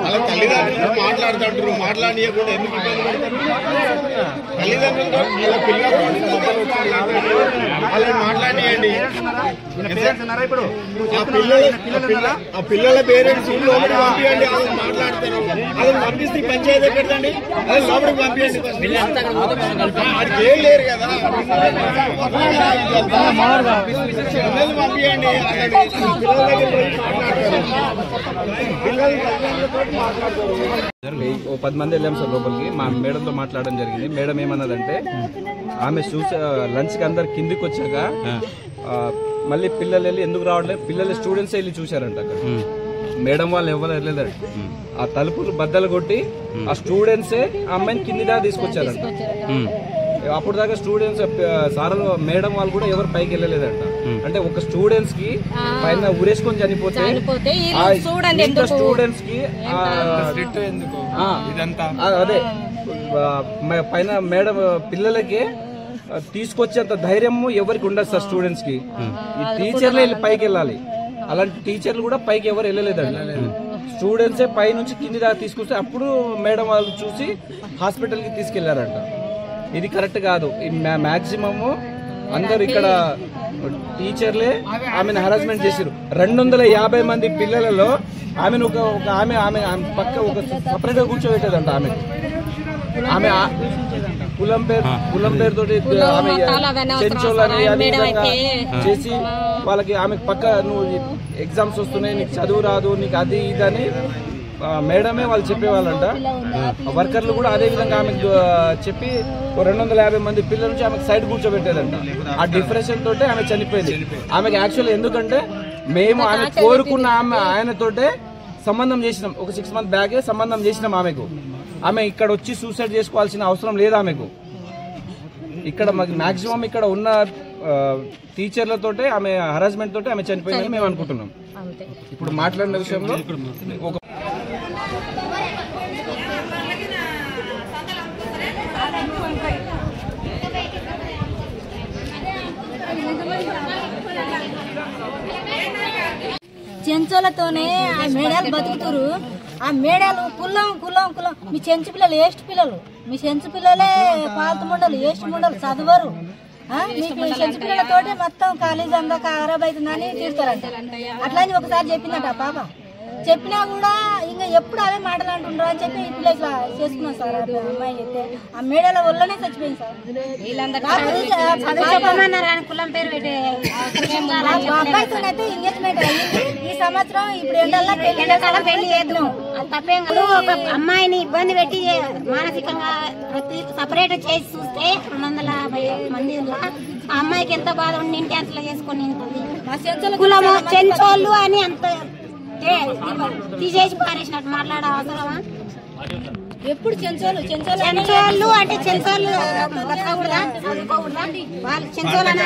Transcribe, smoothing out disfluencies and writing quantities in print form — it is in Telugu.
అలా తల్లిదండ్రులు మాట్లాడుతుంటారు, మాట్లాడియకుండా ఎందుకు తల్లిదండ్రులతో వాళ్ళని మాట్లాడియండి. ఆ పిల్లల పేరెంట్స్ లోపలికి పంపించండి, వాళ్ళని మాట్లాడతారు. వాళ్ళని పంపిస్తే పంచాయతీ ఎక్కడండి, వాళ్ళని లోపలికి పంపించండి. వాడికి ఏం లేరు కదా, పిల్లలు పంపించండి. పిల్లల దగ్గర ఓ 10 మంది వెళ్ళాం సార్ లోపలికి. మా మేడంతో మాట్లాడడం జరిగింది. మేడం ఏమన్నదంటే ఆమె లంచ్ కి అందరు కిందికి వచ్చాక మళ్ళీ పిల్లలు వెళ్ళి ఎందుకు రావట్లేదు, పిల్లలు స్టూడెంట్స్ వెళ్ళి చూశారంట అక్కడ. మేడం వాళ్ళు ఎవరు వెళ్ళలేదంట. ఆ తలుపులు బద్దలు కొట్టి ఆ స్టూడెంట్సే ఆ అమ్మాయిని కింది దాకా తీసుకొచ్చారంట. అప్పుడు దాకా స్టూడెంట్స్ సార్లు మేడం వాళ్ళు కూడా ఎవరు పైకి వెళ్ళలేదంట. అంటే ఒక స్టూడెంట్స్ కి పైన ఉరేసుకొని చనిపోతే స్టూడెంట్స్ కి అదే పైన మేడం పిల్లలకి తీసుకొచ్చేంత ధైర్యము ఎవరికి ఉండదు సార్. స్టూడెంట్స్ కి ఈ టీచర్లే వెళ్ళి పైకి వెళ్ళాలి. అలాంటి టీచర్లు కూడా పైకి ఎవరు వెళ్ళలేదండి. స్టూడెంట్సే పై నుంచి కింది దాకా తీసుకొస్తే అప్పుడు మేడం వాళ్ళు చూసి హాస్పిటల్ కి తీసుకెళ్లారంట. ఇది కరెక్ట్ కాదు. మాక్సిమము అందరు ఇక్కడ టీచర్లే ఆమెను హరాస్మెంట్ చేశారు. 250 మంది పిల్లలలో ఆమెను ఒక ఆమె పక్క ఒక సపరేట్ గా కూర్చోబెట్టేదంట. ఆమె కులం పేరుతోటి ఆమె చెంచోళ్ళని చేసి వాళ్ళకి ఆమె పక్క నువ్వు ఎగ్జామ్స్ వస్తున్నాయి, నీకు చదువు రాదు, నీకు అది ఇదని మేడమే వాళ్ళు చెప్పేవాళ్ళంట. వర్కర్లు కూడా అదే విధంగా ఆమెకు చెప్పి 250 మంది పిల్లల నుంచి ఆమెకు సైడ్ కూర్చోబెట్టేదంట. ఆ డిప్రెషన్ తోటే ఆమె చనిపోయింది. ఆమెకు యాక్చువల్ ఎందుకంటే మేము ఆమె కోరుకున్న ఆయనతోటే సంబంధం చేసినాం. ఒక 6 months బ్యాగే సంబంధం చేసినాం ఆమెకు. ఆమె ఇక్కడ వచ్చి సూసైడ్ చేసుకోవాల్సిన అవసరం లేదు ఆమెకు. ఇక్కడ మాక్సిమం ఇక్కడ ఉన్న టీచర్లతోటే ఆమె హరాస్మెంట్ తోటే ఆమె చనిపోయిందని మేము అనుకుంటున్నాం. ఇప్పుడు మాట్లాడిన విషయంలో ఒక చెంచోలతోనే ఆ మేడాలు బతుకుతారు. ఆ మేడాలు కులం కులం కులం. మీ చెంచు పిల్లలు ఏస్ట్ పిల్లలు, మీ చెంచు పిల్లలే పాలత ముండలు, ఏస్ట్ ముండలు చదవరు. మీకు చెంచు పిల్లలతోటి మొత్తం కాలేజీ అంతా ఖరాబ్ అవుతుందని తీస్తారంట. అట్లాంటి ఒకసారి చెప్పిందట ఆ పాప. చెప్పినా కూడా ఇంకా ఎప్పుడు అవే మాటలు అంటుండ్రు అని చెప్పి ఈ పిల్ల ఇట్లా చేసుకున్నాం సార్. అమ్మాయి అయితే ఆ మేడల వల్లనే చచ్చిపోయింది సార్. అబ్బాయితోనైతే ఎంగేజ్మెంట్ అయ్యింది ఈ సంవత్సరం. ఇప్పుడు ఎండల్లో పెళ్లి చేద్దాం తప్పేం కాదు. ఒక అమ్మాయిని ఇబ్బంది పెట్టి మానసికంగా సపరేట్ చేసి చూస్తే 250 మంది ఆ అమ్మాయికి ఎంత బాధ ఉండి ఇంటి అట్లా చేసుకుని కులము చెంచోళ్ళు అని అంత తీసేసి పారేసినట్టు మాట్లాడే అవసరమా? ఎప్పుడు చెంచోళ్ళు అంటే చెంచోళ్ళు బతకూడదా, చదువుకోకూడదా? వాళ్ళు చెంచోళ్ళు అనే